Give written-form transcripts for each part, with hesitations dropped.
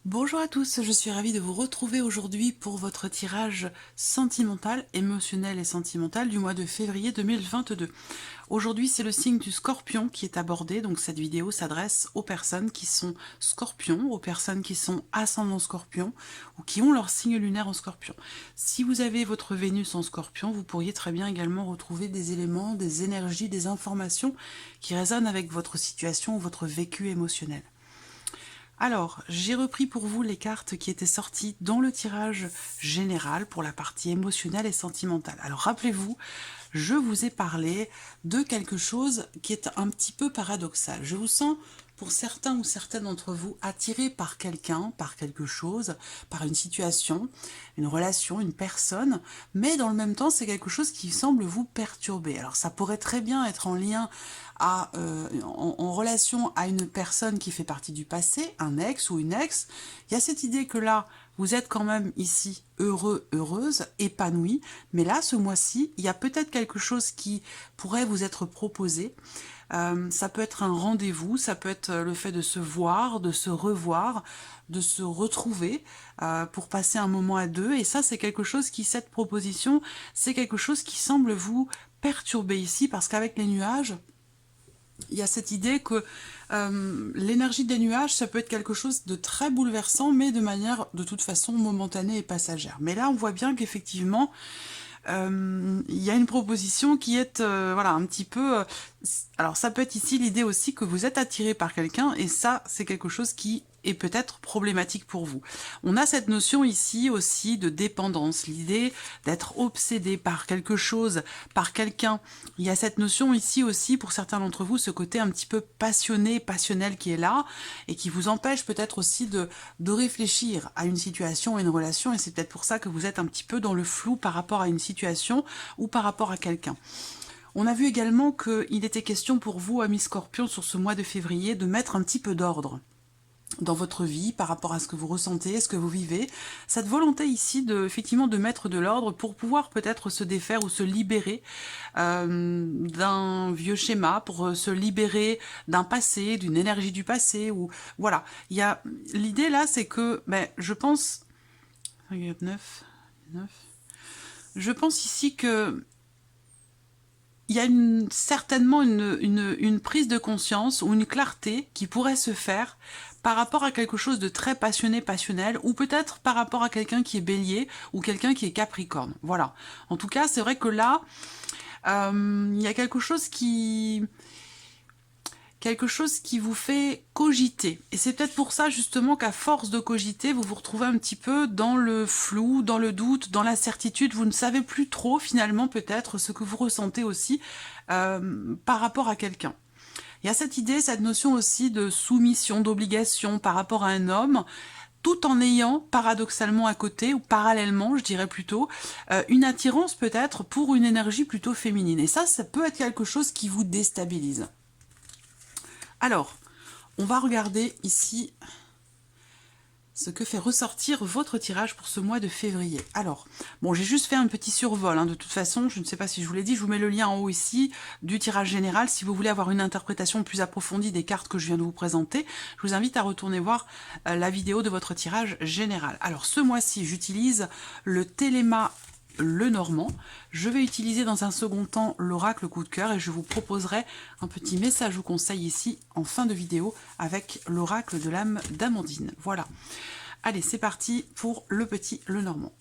Bonjour à tous, je suis ravie de vous retrouver aujourd'hui pour votre tirage sentimental, émotionnel et sentimental du mois de février 2022. Aujourd'hui, c'est le signe du Scorpion qui est abordé, donc cette vidéo s'adresse aux personnes qui sont Scorpions, aux personnes qui sont ascendant Scorpion ou qui ont leur signe lunaire en Scorpion. Si vous avez votre Vénus en Scorpion, vous pourriez très bien également retrouver des éléments, des énergies, des informations qui résonnent avec votre situation ou votre vécu émotionnel. Alors, j'ai repris pour vous les cartes qui étaient sorties dans le tirage général pour la partie émotionnelle et sentimentale. Alors, rappelez-vous, je vous ai parlé de quelque chose qui est un petit peu paradoxal. Je vous sens, pour certains ou certaines d'entre vous, attirés par quelqu'un, par quelque chose, par une situation, une relation, une personne, mais dans le même temps, c'est quelque chose qui semble vous perturber. Alors, ça pourrait très bien être en lien en relation à une personne qui fait partie du passé, un ex ou une ex. Il y a cette idée que là, vous êtes quand même ici heureux, heureuse, épanoui, mais là, ce mois-ci, il y a peut-être quelque chose qui pourrait vous être proposé. Ça peut être un rendez-vous, ça peut être le fait de se voir, de se revoir, de se retrouver pour passer un moment à deux. Et ça, c'est quelque chose qui, cette proposition, c'est quelque chose qui semble vous perturber ici, parce qu'avec les nuages, il y a cette idée que l'énergie des nuages, ça peut être quelque chose de très bouleversant, mais de manière de toute façon momentanée et passagère. Mais là, on voit bien qu'effectivement, il y a une proposition qui est voilà, un petit peu... alors ça peut être ici l'idée aussi que vous êtes attiré par quelqu'un, et ça, c'est quelque chose qui est peut-être problématique pour vous. On a cette notion ici aussi de dépendance, l'idée d'être obsédé par quelque chose, par quelqu'un. Il y a cette notion ici aussi, pour certains d'entre vous, ce côté un petit peu passionné, passionnel qui est là, et qui vous empêche peut-être aussi de réfléchir à une situation, à une relation, et c'est peut-être pour ça que vous êtes un petit peu dans le flou par rapport à une situation ou par rapport à quelqu'un. On a vu également qu'il était question pour vous, amis Scorpions, sur ce mois de février, de mettre un petit peu d'ordre dans votre vie, par rapport à ce que vous ressentez, ce que vous vivez, cette volonté ici effectivement de mettre de l'ordre pour pouvoir peut-être se défaire ou se libérer d'un vieux schéma, pour se libérer d'un passé, d'une énergie du passé, ou voilà. Il y a l'idée là, c'est que, je pense, 9, je pense ici que il y a certainement une prise de conscience ou une clarté qui pourrait se faire par rapport à quelque chose de très passionné, passionnel, ou peut-être par rapport à quelqu'un qui est bélier ou quelqu'un qui est capricorne. Voilà. En tout cas, c'est vrai que là, il y a quelque chose qui vous fait cogiter. Et c'est peut-être pour ça justement qu'à force de cogiter, vous vous retrouvez un petit peu dans le flou, dans le doute, dans l'incertitude. Vous ne savez plus trop finalement peut-être ce que vous ressentez aussi par rapport à quelqu'un. Il y a cette idée, cette notion aussi de soumission, d'obligation par rapport à un homme, tout en ayant paradoxalement à côté, ou parallèlement je dirais plutôt, une attirance peut-être pour une énergie plutôt féminine. Et ça peut être quelque chose qui vous déstabilise. Alors, on va regarder ici ce que fait ressortir votre tirage pour ce mois de février. Alors, bon, j'ai juste fait un petit survol, de toute façon, je ne sais pas si je vous l'ai dit, je vous mets le lien en haut ici du tirage général. Si vous voulez avoir une interprétation plus approfondie des cartes que je viens de vous présenter, je vous invite à retourner voir la vidéo de votre tirage général. Alors, ce mois-ci, j'utilise le Téléma Lenormand. Je vais utiliser dans un second temps l'oracle coup de cœur et je vous proposerai un petit message ou conseil ici en fin de vidéo avec l'oracle de l'âme d'Amandine. Voilà. Allez, c'est parti pour le petit Lenormand.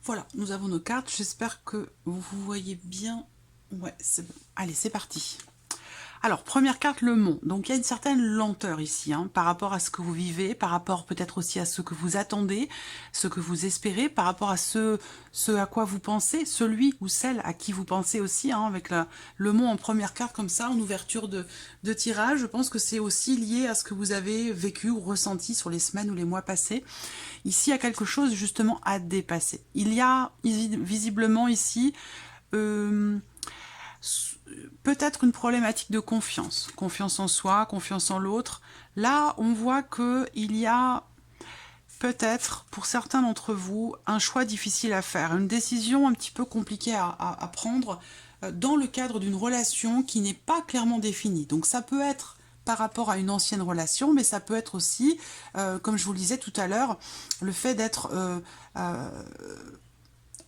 Voilà, nous avons nos cartes. J'espère que vous voyez bien. Ouais, c'est bon. Allez, c'est parti. Alors, première carte, le mont. Donc, il y a une certaine lenteur ici, hein, par rapport à ce que vous vivez, par rapport peut-être aussi à ce que vous attendez, ce que vous espérez, par rapport à ce à quoi vous pensez, celui ou celle à qui vous pensez aussi, hein, avec le mont en première carte comme ça, en ouverture de tirage. Je pense que c'est aussi lié à ce que vous avez vécu ou ressenti sur les semaines ou les mois passés. Ici, il y a quelque chose justement à dépasser. Il y a visiblement ici... peut-être une problématique de confiance. Confiance en soi, confiance en l'autre. Là, on voit qu'il y a peut-être, pour certains d'entre vous, un choix difficile à faire, une décision un petit peu compliquée à prendre dans le cadre d'une relation qui n'est pas clairement définie. Donc ça peut être par rapport à une ancienne relation, mais ça peut être aussi, comme je vous le disais tout à l'heure, le fait d'être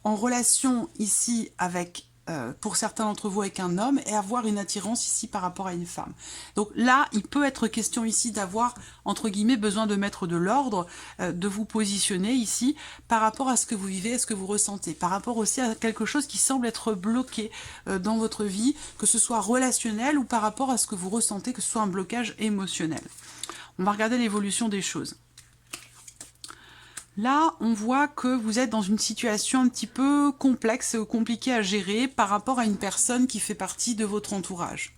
en relation ici avec pour certains d'entre vous avec un homme et avoir une attirance ici par rapport à une femme. Donc là, il peut être question ici d'avoir, entre guillemets, besoin de mettre de l'ordre, de vous positionner ici par rapport à ce que vous vivez, à ce que vous ressentez, par rapport aussi à quelque chose qui semble être bloqué dans votre vie, que ce soit relationnel ou par rapport à ce que vous ressentez, que ce soit un blocage émotionnel. On va regarder l'évolution des choses. Là, on voit que vous êtes dans une situation un petit peu complexe et compliquée à gérer par rapport à une personne qui fait partie de votre entourage.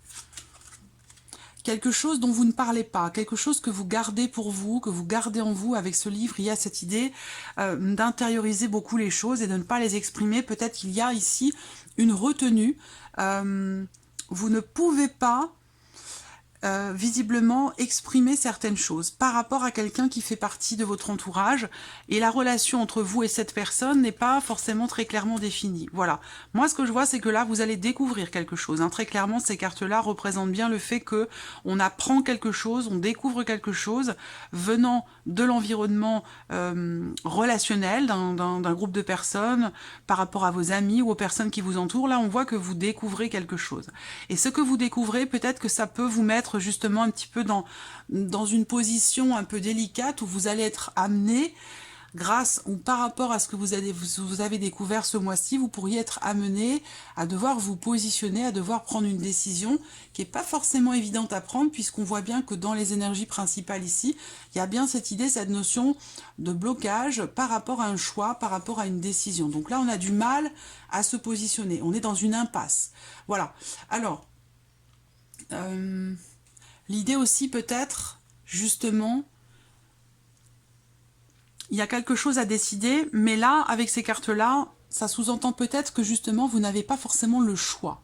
Quelque chose dont vous ne parlez pas, quelque chose que vous gardez pour vous, que vous gardez en vous. Avec ce livre, il y a cette idée d'intérioriser beaucoup les choses et de ne pas les exprimer. Peut-être qu'il y a ici une retenue. Vous ne pouvez pas... visiblement exprimer certaines choses par rapport à quelqu'un qui fait partie de votre entourage et la relation entre vous et cette personne n'est pas forcément très clairement définie. Voilà. Moi, ce que je vois, c'est que là, vous allez découvrir quelque chose. Hein. Très clairement, ces cartes-là représentent bien le fait que on apprend quelque chose, on découvre quelque chose venant de l'environnement relationnel d'un groupe de personnes par rapport à vos amis ou aux personnes qui vous entourent. Là, on voit que vous découvrez quelque chose. Et ce que vous découvrez, peut-être que ça peut vous mettre justement un petit peu dans une position un peu délicate où vous allez être amené, grâce ou par rapport à ce que vous avez découvert ce mois-ci, vous pourriez être amené à devoir vous positionner, à devoir prendre une décision qui n'est pas forcément évidente à prendre, puisqu'on voit bien que dans les énergies principales ici, il y a bien cette idée, cette notion de blocage par rapport à un choix, par rapport à une décision. Donc là, on a du mal à se positionner, on est dans une impasse. Voilà. Alors, l'idée aussi peut-être, justement, il y a quelque chose à décider, mais là, avec ces cartes-là, ça sous-entend peut-être que justement, vous n'avez pas forcément le choix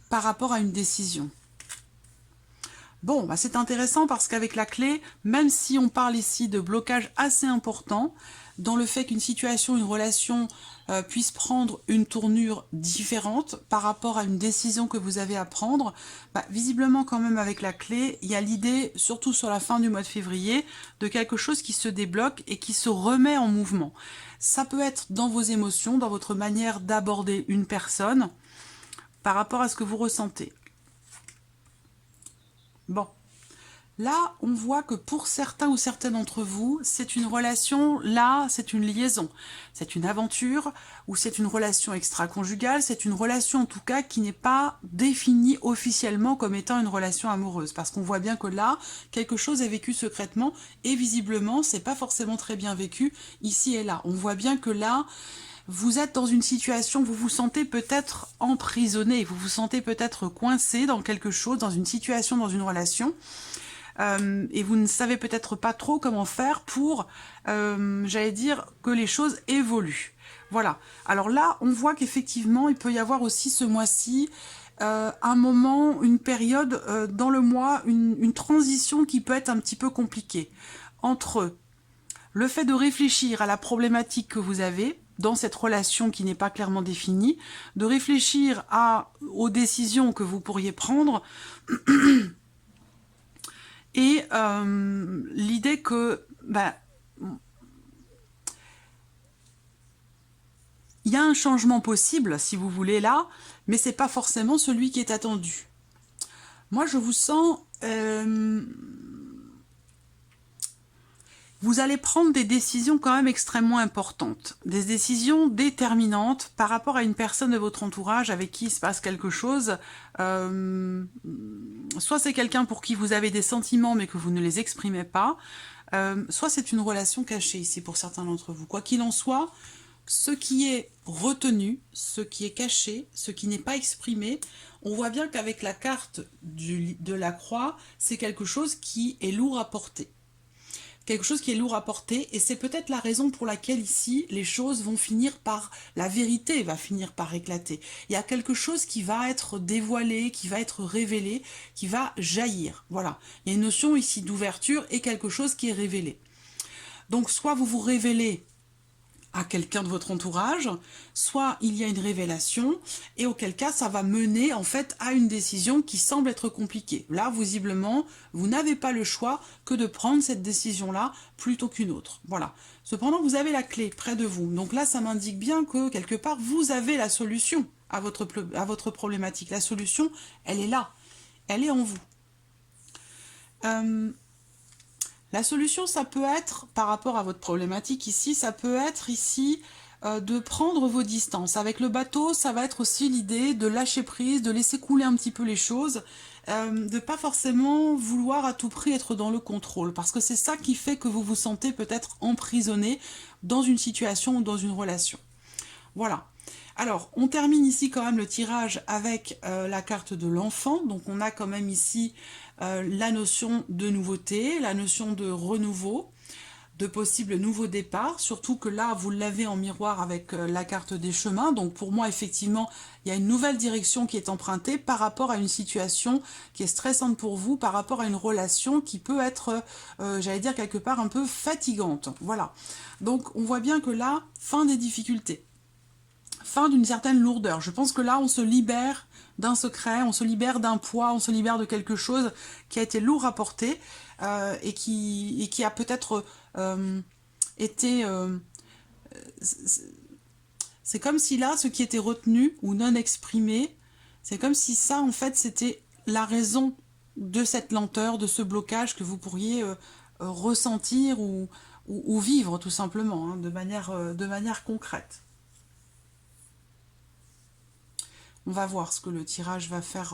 par rapport à une décision. Bon, bah c'est intéressant parce qu'avec la clé, même si on parle ici de blocage assez important, dans le fait qu'une situation, une relation puisse prendre une tournure différente par rapport à une décision que vous avez à prendre, bah, visiblement quand même avec la clé, il y a l'idée, surtout sur la fin du mois de février, de quelque chose qui se débloque et qui se remet en mouvement. Ça peut être dans vos émotions, dans votre manière d'aborder une personne, par rapport à ce que vous ressentez. Bon. Là, on voit que pour certains ou certaines d'entre vous, c'est une relation, là, c'est une liaison. C'est une aventure ou c'est une relation extra-conjugale. C'est une relation, en tout cas, qui n'est pas définie officiellement comme étant une relation amoureuse. Parce qu'on voit bien que là, quelque chose est vécu secrètement et visiblement, c'est pas forcément très bien vécu ici et là. On voit bien que là, vous êtes dans une situation, vous vous sentez peut-être emprisonné, vous vous sentez peut-être coincé dans quelque chose, dans une situation, dans une relation. Et vous ne savez peut-être pas trop comment faire pour, j'allais dire, que les choses évoluent. Voilà. Alors là, on voit qu'effectivement, il peut y avoir aussi ce mois-ci un moment, une période dans le mois, une transition qui peut être un petit peu compliquée entre le fait de réfléchir à la problématique que vous avez dans cette relation qui n'est pas clairement définie, de réfléchir aux décisions que vous pourriez prendre, et l'idée que il y a un changement possible, si vous voulez, là, mais c'est pas forcément celui qui est attendu. Moi, je vous sens... Vous allez prendre des décisions quand même extrêmement importantes, des décisions déterminantes par rapport à une personne de votre entourage avec qui il se passe quelque chose. Soit c'est quelqu'un pour qui vous avez des sentiments mais que vous ne les exprimez pas, soit c'est une relation cachée ici pour certains d'entre vous. Quoi qu'il en soit, ce qui est retenu, ce qui est caché, ce qui n'est pas exprimé, on voit bien qu'avec la carte de la croix, c'est quelque chose qui est lourd à porter. Quelque chose qui est lourd à porter, et c'est peut-être la raison pour laquelle ici, les choses vont finir par, la vérité va finir par éclater. Il y a quelque chose qui va être dévoilé, qui va être révélé, qui va jaillir. Voilà, il y a une notion ici d'ouverture et quelque chose qui est révélé. Donc soit vous vous révélez à quelqu'un de votre entourage, soit il y a une révélation, et auquel cas ça va mener en fait à une décision qui semble être compliquée. Là, visiblement, vous n'avez pas le choix que de prendre cette décision-là plutôt qu'une autre. Voilà. Cependant, vous avez la clé près de vous. Donc là, ça m'indique bien que quelque part, vous avez la solution à votre problématique. La solution, elle est là. Elle est en vous. La solution, ça peut être, par rapport à votre problématique ici, ça peut être ici de prendre vos distances. Avec le bateau, ça va être aussi l'idée de lâcher prise, de laisser couler un petit peu les choses, de pas forcément vouloir à tout prix être dans le contrôle, parce que c'est ça qui fait que vous vous sentez peut-être emprisonné dans une situation ou dans une relation. Voilà. Alors, on termine ici quand même le tirage avec la carte de l'enfant. Donc, on a quand même ici la notion de nouveauté, la notion de renouveau, de possible nouveau départ. Surtout que là, vous l'avez en miroir avec la carte des chemins. Donc, pour moi, effectivement, il y a une nouvelle direction qui est empruntée par rapport à une situation qui est stressante pour vous, par rapport à une relation qui peut être, j'allais dire, quelque part un peu fatigante. Voilà. Donc, on voit bien que là, fin des difficultés. Fin d'une certaine lourdeur. Je pense que là, on se libère d'un secret, on se libère d'un poids, on se libère de quelque chose qui a été lourd à porter et qui a peut-être été... c'est comme si là, ce qui était retenu ou non exprimé, c'est comme si ça, en fait, c'était la raison de cette lenteur, de ce blocage que vous pourriez ressentir ou vivre tout simplement, hein, de manière concrète. On va voir ce que le tirage va faire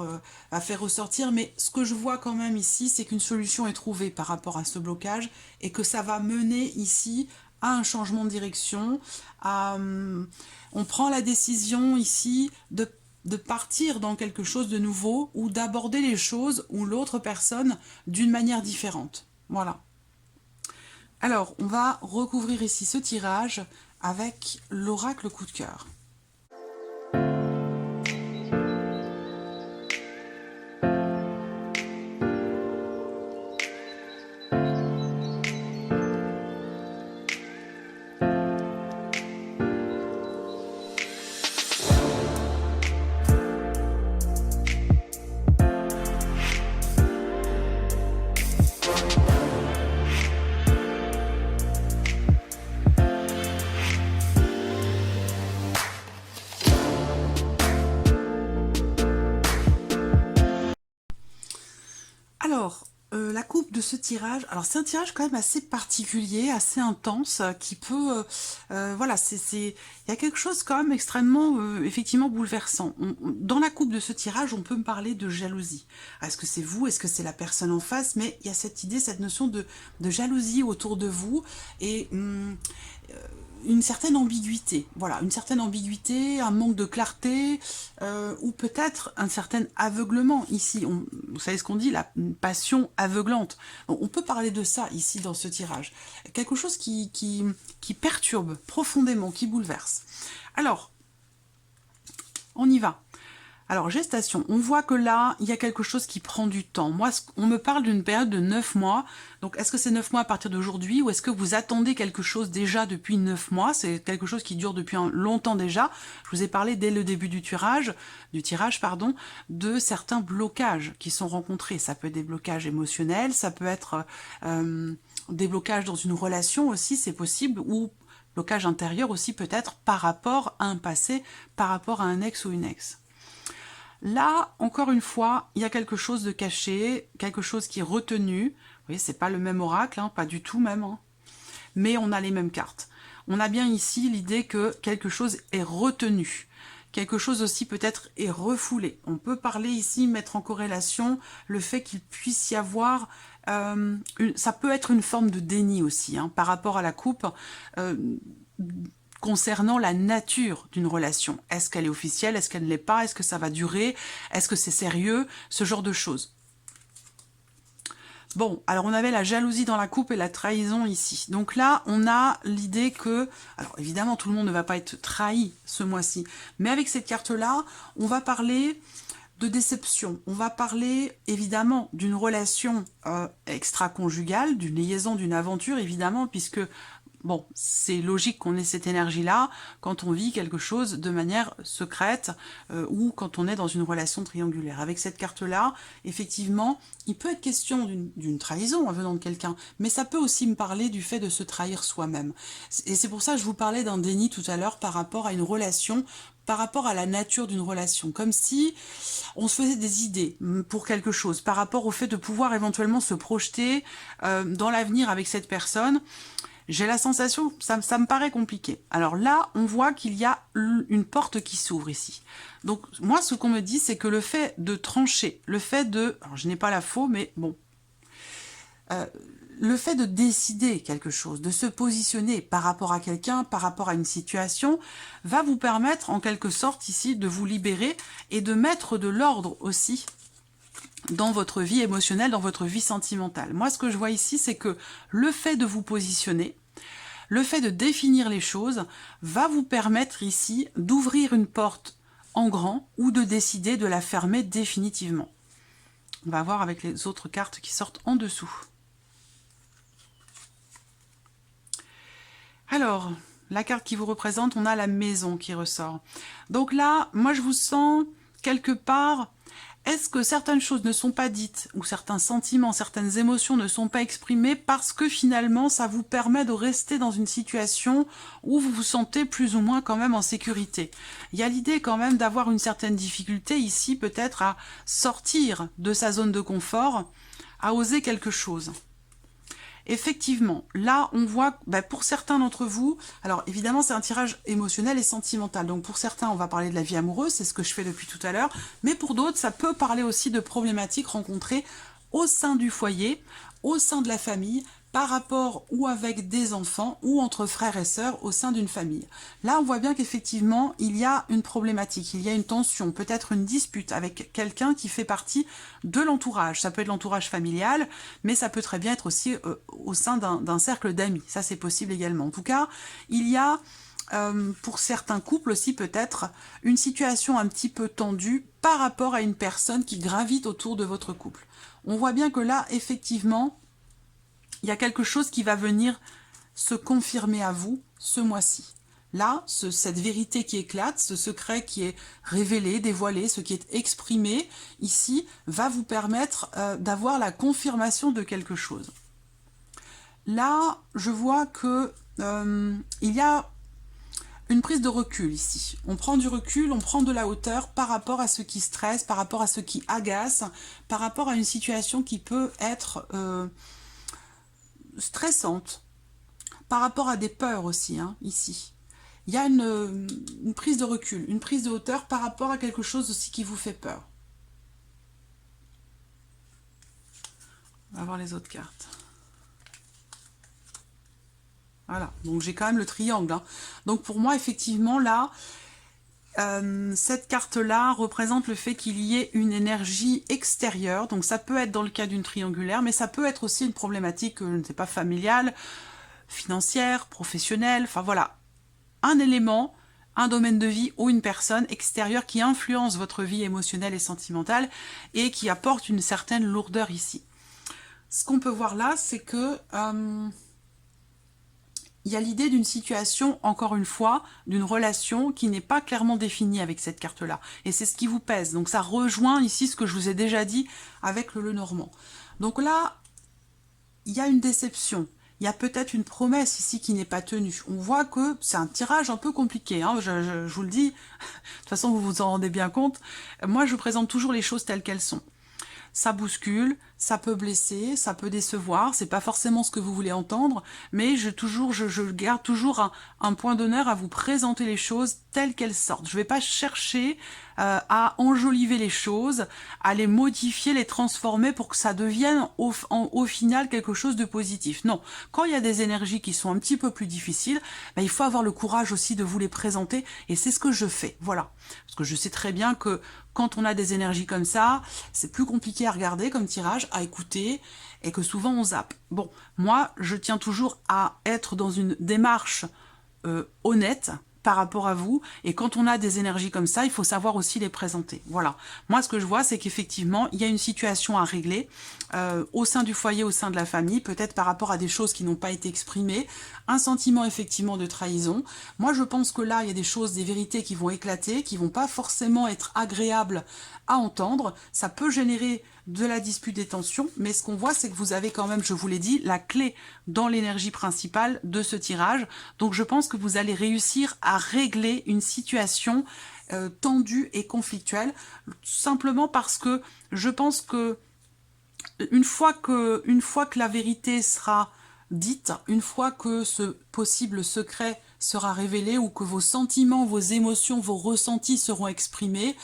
ressortir, mais ce que je vois quand même ici, c'est qu'une solution est trouvée par rapport à ce blocage et que ça va mener ici à un changement de direction. On prend la décision ici de partir dans quelque chose de nouveau ou d'aborder les choses ou l'autre personne d'une manière différente. Voilà. Alors, on va recouvrir ici ce tirage avec l'oracle coup de cœur. Alors, la coupe de ce tirage, alors c'est un tirage quand même assez particulier, assez intense, qui peut, voilà, il y a quelque chose quand même extrêmement, effectivement bouleversant. Dans la coupe de ce tirage, on peut me parler de jalousie. Est-ce que c'est vous, est-ce que c'est la personne en face? Mais il y a cette idée, cette notion de jalousie autour de vous, et une certaine ambiguïté, voilà, une certaine ambiguïté, un manque de clarté, ou peut-être un certain aveuglement ici. Vous savez ce qu'on dit, la passion aveuglante. On peut parler de ça ici dans ce tirage. Quelque chose qui perturbe profondément, qui bouleverse. Alors, on y va. Alors, gestation, on voit que là, il y a quelque chose qui prend du temps. Moi, on me parle d'une période de 9 mois. Donc, est-ce que c'est 9 mois à partir d'aujourd'hui ou est-ce que vous attendez quelque chose déjà depuis 9 mois? C'est quelque chose qui dure depuis longtemps déjà. Je vous ai parlé dès le début du tirage, de certains blocages qui sont rencontrés. Ça peut être des blocages émotionnels, ça peut être des blocages dans une relation aussi, c'est possible, ou blocage intérieur aussi peut-être par rapport à un passé, par rapport à un ex ou une ex. Là, encore une fois, il y a quelque chose de caché, quelque chose qui est retenu. Vous voyez, c'est pas le même oracle, hein, pas du tout même. Hein. mais on a les mêmes cartes. On a bien ici l'idée que quelque chose est retenu. Quelque chose aussi peut-être est refoulé. On peut parler ici, mettre en corrélation le fait qu'il puisse y avoir... ça peut être une forme de déni aussi, hein, par rapport à la coupe, concernant la nature d'une relation. Est-ce qu'elle est officielle? Est-ce qu'elle ne l'est pas? Est-ce que ça va durer? Est-ce que c'est sérieux? Ce genre de choses. Bon, alors on avait la jalousie dans la coupe et la trahison ici. Donc là, on a l'idée que... Alors évidemment, tout le monde ne va pas être trahi ce mois-ci. Mais avec cette carte-là, on va parler de déception. On va parler évidemment d'une relation extra-conjugale, d'une liaison, d'une aventure, évidemment, puisque... Bon, c'est logique qu'on ait cette énergie-là quand on vit quelque chose de manière secrète ou quand on est dans une relation triangulaire. Avec cette carte-là, effectivement, il peut être question d'une trahison en venant de quelqu'un, mais ça peut aussi me parler du fait de se trahir soi-même. Et c'est pour ça que je vous parlais d'un déni tout à l'heure par rapport à une relation, par rapport à la nature d'une relation, comme si on se faisait des idées pour quelque chose, par rapport au fait de pouvoir éventuellement se projeter dans l'avenir avec cette personne. J'ai la sensation, ça me paraît compliqué. Alors là, on voit qu'il y a une porte qui s'ouvre ici. Donc moi, ce qu'on me dit, c'est que le fait de trancher, le fait de... Alors je n'ai pas la faux, mais bon. Le fait de décider quelque chose, de se positionner par rapport à quelqu'un, par rapport à une situation, va vous permettre en quelque sorte ici de vous libérer et de mettre de l'ordre aussi dans votre vie émotionnelle, dans votre vie sentimentale. Moi, ce que je vois ici, c'est que le fait de vous positionner, le fait de définir les choses, va vous permettre ici d'ouvrir une porte en grand ou de décider de la fermer définitivement. On va voir avec les autres cartes qui sortent en dessous. Alors, la carte qui vous représente, on a la maison qui ressort. Donc là, moi je vous sens quelque part... Est-ce que certaines choses ne sont pas dites, ou certains sentiments, certaines émotions ne sont pas exprimées parce que finalement ça vous permet de rester dans une situation où vous vous sentez plus ou moins quand même en sécurité? Il y a l'idée quand même d'avoir une certaine difficulté ici peut-être à sortir de sa zone de confort, à oser quelque chose. Effectivement, là, on voit, pour certains d'entre vous, alors évidemment, c'est un tirage émotionnel et sentimental. Donc pour certains, on va parler de la vie amoureuse, c'est ce que je fais depuis tout à l'heure. Mais pour d'autres, ça peut parler aussi de problématiques rencontrées au sein du foyer, au sein de la famille, par rapport ou avec des enfants ou entre frères et sœurs au sein d'une famille. Là, on voit bien qu'effectivement, il y a une problématique, il y a une tension, peut-être une dispute avec quelqu'un qui fait partie de l'entourage. Ça peut être l'entourage familial, mais ça peut très bien être aussi au sein d'un cercle d'amis. Ça, c'est possible également. En tout cas, il y a pour certains couples aussi peut-être une situation un petit peu tendue par rapport à une personne qui gravite autour de votre couple. On voit bien que là, effectivement, il y a quelque chose qui va venir se confirmer à vous ce mois-ci. Là, cette vérité qui éclate, ce secret qui est révélé, dévoilé, ce qui est exprimé ici, va vous permettre d'avoir la confirmation de quelque chose. Là, je vois que il y a une prise de recul ici. On prend du recul, on prend de la hauteur par rapport à ce qui stresse, par rapport à ce qui agace, par rapport à une situation qui peut être... stressante, par rapport à des peurs aussi, hein, ici. Il y a une prise de recul, une prise de hauteur par rapport à quelque chose aussi qui vous fait peur. On va voir les autres cartes. Voilà, donc j'ai quand même le triangle. Hein. Donc pour moi, effectivement, là, cette carte-là représente le fait qu'il y ait une énergie extérieure. Donc ça peut être dans le cas d'une triangulaire, mais ça peut être aussi une problématique, je ne sais pas, familiale, financière, professionnelle. Enfin voilà, un élément, un domaine de vie ou une personne extérieure qui influence votre vie émotionnelle et sentimentale et qui apporte une certaine lourdeur ici. Ce qu'on peut voir là, c'est que... il y a l'idée d'une situation, encore une fois, d'une relation qui n'est pas clairement définie avec cette carte-là. Et c'est ce qui vous pèse. Donc ça rejoint ici ce que je vous ai déjà dit avec le Lenormand. Donc là, il y a une déception. Il y a peut-être une promesse ici qui n'est pas tenue. On voit que c'est un tirage un peu compliqué. Hein. Je vous le dis, de toute façon vous vous en rendez bien compte. Moi je vous présente toujours les choses telles qu'elles sont. ça bouscule, ça peut blesser, ça peut décevoir, c'est pas forcément ce que vous voulez entendre, mais je garde toujours un point d'honneur à vous présenter les choses telles qu'elles sortent. Je vais pas chercher à enjoliver les choses, à les modifier, les transformer pour que ça devienne au final quelque chose de positif. Non, quand il y a des énergies qui sont un petit peu plus difficiles, ben, il faut avoir le courage aussi de vous les présenter, et c'est ce que je fais, voilà. Parce que je sais très bien que quand on a des énergies comme ça, c'est plus compliqué à regarder comme tirage, à écouter, et que souvent on zappe. Bon, moi, je tiens toujours à être dans une démarche honnête par rapport à vous, et quand on a des énergies comme ça, il faut savoir aussi les présenter. Voilà. Moi, ce que je vois, c'est qu'effectivement, il y a une situation à régler au sein du foyer, au sein de la famille, peut-être par rapport à des choses qui n'ont pas été exprimées, un sentiment effectivement de trahison. Moi, je pense que là, il y a des choses, des vérités qui vont éclater, qui vont pas forcément être agréables à entendre. Ça peut générer de la dispute, des tensions, mais ce qu'on voit, c'est que vous avez quand même, je vous l'ai dit, la clé dans l'énergie principale de ce tirage. Donc je pense que vous allez réussir à régler une situation tendue et conflictuelle, simplement parce que je pense que une fois que la vérité sera dite, une fois que ce possible secret sera révélé, ou que vos sentiments, vos émotions, vos ressentis seront exprimés,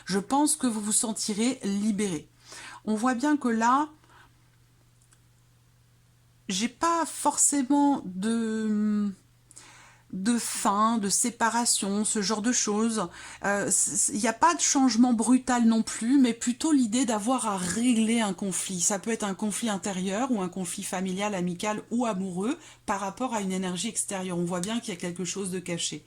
je pense que vous vous sentirez libéré. On voit bien que là, j'ai pas forcément de fin, de séparation, ce genre de choses. Il n'y a pas de changement brutal non plus, mais plutôt l'idée d'avoir à régler un conflit. Ça peut être un conflit intérieur ou un conflit familial, amical ou amoureux par rapport à une énergie extérieure. On voit bien qu'il y a quelque chose de caché.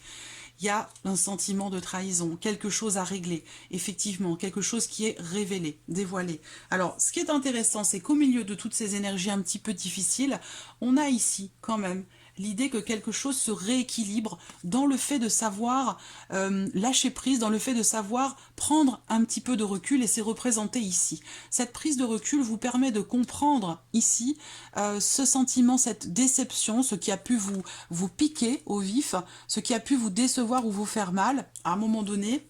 Il y a un sentiment de trahison, quelque chose à régler, effectivement, quelque chose qui est révélé, dévoilé. Alors, ce qui est intéressant, c'est qu'au milieu de toutes ces énergies un petit peu difficiles, on a ici, quand même, l'idée que quelque chose se rééquilibre dans le fait de savoir lâcher prise, dans le fait de savoir prendre un petit peu de recul, et c'est représenté ici. Cette prise de recul vous permet de comprendre ici ce sentiment, cette déception, ce qui a pu vous piquer au vif, ce qui a pu vous décevoir ou vous faire mal à un moment donné.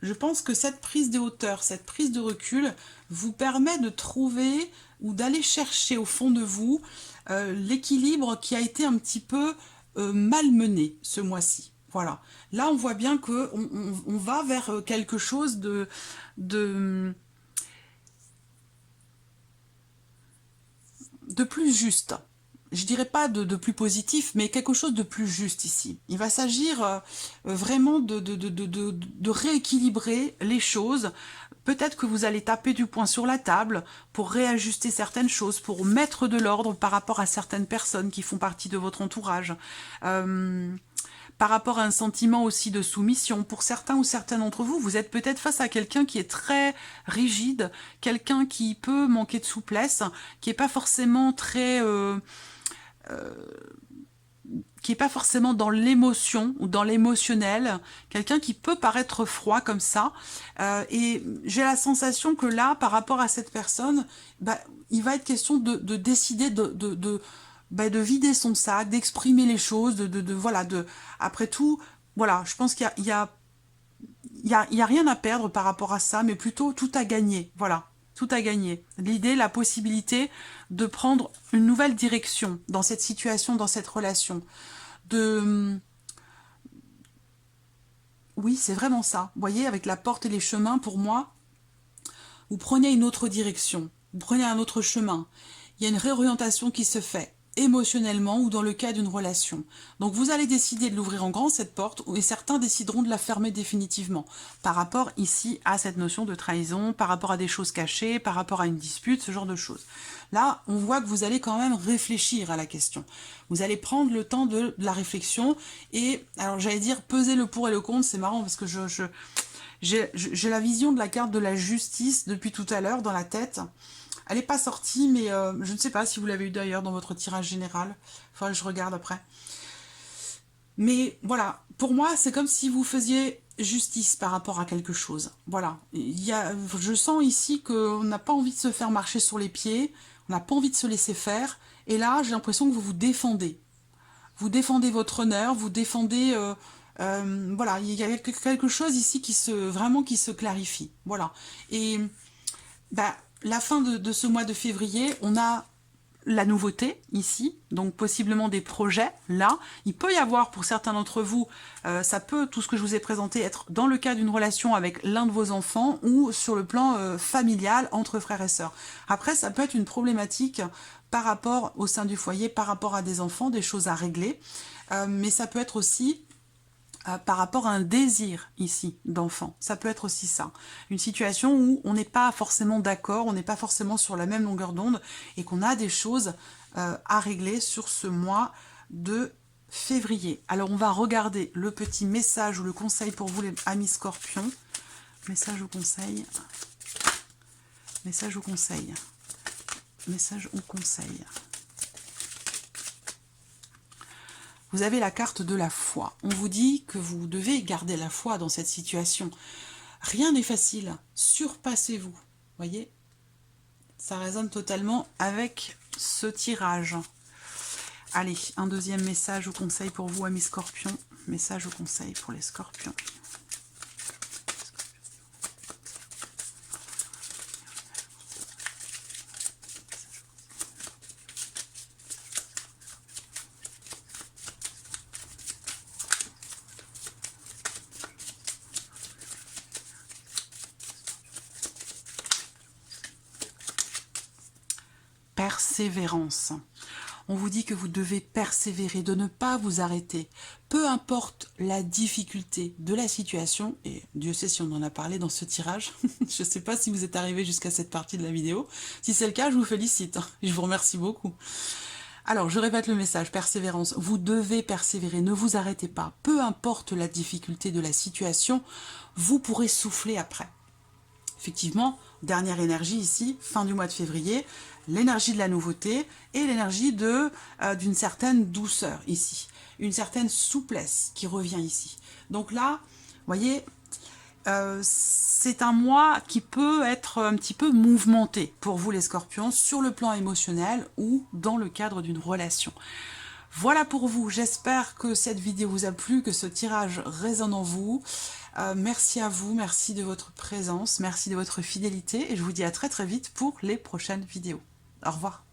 Je pense que cette prise de hauteur, cette prise de recul vous permet de trouver ou d'aller chercher au fond de vous l'équilibre qui a été un petit peu malmené ce mois-ci. Voilà. Là, on voit bien que on va vers quelque chose de plus juste. Je dirais pas de plus positif, mais quelque chose de plus juste ici. Il va s'agir vraiment de rééquilibrer les choses. Peut-être que vous allez taper du poing sur la table pour réajuster certaines choses, pour mettre de l'ordre par rapport à certaines personnes qui font partie de votre entourage. Par rapport à un sentiment aussi de soumission. Pour certains ou certaines d'entre vous, vous êtes peut-être face à quelqu'un qui est très rigide, quelqu'un qui peut manquer de souplesse, qui n'est pas forcément très... qui n'est pas forcément dans l'émotion ou dans l'émotionnel, quelqu'un qui peut paraître froid comme ça, et j'ai la sensation que là, par rapport à cette personne, bah, il va être question de décider de vider son sac, d'exprimer les choses, voilà, après tout, voilà, je pense qu'il y a rien à perdre par rapport à ça, mais plutôt tout à gagner, voilà. Tout à gagner. L'idée, la possibilité de prendre une nouvelle direction dans cette situation, dans cette relation. Oui, c'est vraiment ça. Vous voyez, avec la porte et les chemins, pour moi, vous prenez une autre direction. Vous prenez un autre chemin. Il y a une réorientation qui se fait, émotionnellement ou dans le cas d'une relation. Donc vous allez décider de l'ouvrir en grand, cette porte, et certains décideront de la fermer définitivement, par rapport ici à cette notion de trahison, par rapport à des choses cachées, par rapport à une dispute, ce genre de choses. Là, on voit que vous allez quand même réfléchir à la question. Vous allez prendre le temps de la réflexion, et alors j'allais dire peser le pour et le contre, c'est marrant parce que j'ai la vision de la carte de la justice depuis tout à l'heure dans la tête. Elle n'est pas sortie, mais je ne sais pas si vous l'avez eu d'ailleurs dans votre tirage général. Il faudrait que je regarde après. Mais voilà, pour moi, c'est comme si vous faisiez justice par rapport à quelque chose. Voilà, je sens ici qu'on n'a pas envie de se faire marcher sur les pieds, on n'a pas envie de se laisser faire. Et là, j'ai l'impression que vous vous défendez. Vous défendez votre honneur, vous défendez... voilà, il y a quelque chose ici qui se clarifie. Voilà. Et... la fin de ce mois de février, on a la nouveauté ici, donc possiblement des projets là. Il peut y avoir pour certains d'entre vous, ça peut, tout ce que je vous ai présenté, être dans le cas d'une relation avec l'un de vos enfants ou sur le plan familial entre frères et sœurs. Après, ça peut être une problématique par rapport au sein du foyer, par rapport à des enfants, des choses à régler, mais ça peut être aussi par rapport à un désir ici d'enfant. Ça peut être aussi ça. Une situation où on n'est pas forcément d'accord, on n'est pas forcément sur la même longueur d'onde et qu'on a des choses à régler sur ce mois de février. Alors on va regarder le petit message ou le conseil pour vous les amis Scorpions. Message ou conseil. Message ou conseil. Message ou conseil. Vous avez la carte de la foi. On vous dit que vous devez garder la foi dans cette situation. Rien n'est facile. Surpassez-vous. Voyez, ça résonne totalement avec ce tirage. Allez, un deuxième message ou conseil pour vous, amis Scorpions. Message ou conseil pour les Scorpions. Persévérance. On vous dit que vous devez persévérer, de ne pas vous arrêter. Peu importe la difficulté de la situation, et Dieu sait si on en a parlé dans ce tirage, je ne sais pas si vous êtes arrivé jusqu'à cette partie de la vidéo. Si c'est le cas, je vous félicite, je vous remercie beaucoup. Alors, je répète le message, persévérance. Vous devez persévérer, ne vous arrêtez pas. Peu importe la difficulté de la situation, vous pourrez souffler après. Effectivement, dernière énergie ici, fin du mois de février, l'énergie de la nouveauté et l'énergie d'une certaine douceur ici, une certaine souplesse qui revient ici. Donc là, vous voyez, c'est un mois qui peut être un petit peu mouvementé pour vous les Scorpions, sur le plan émotionnel ou dans le cadre d'une relation. Voilà pour vous, j'espère que cette vidéo vous a plu, que ce tirage résonne en vous. Merci à vous, merci de votre présence, merci de votre fidélité et je vous dis à très très vite pour les prochaines vidéos. Au revoir.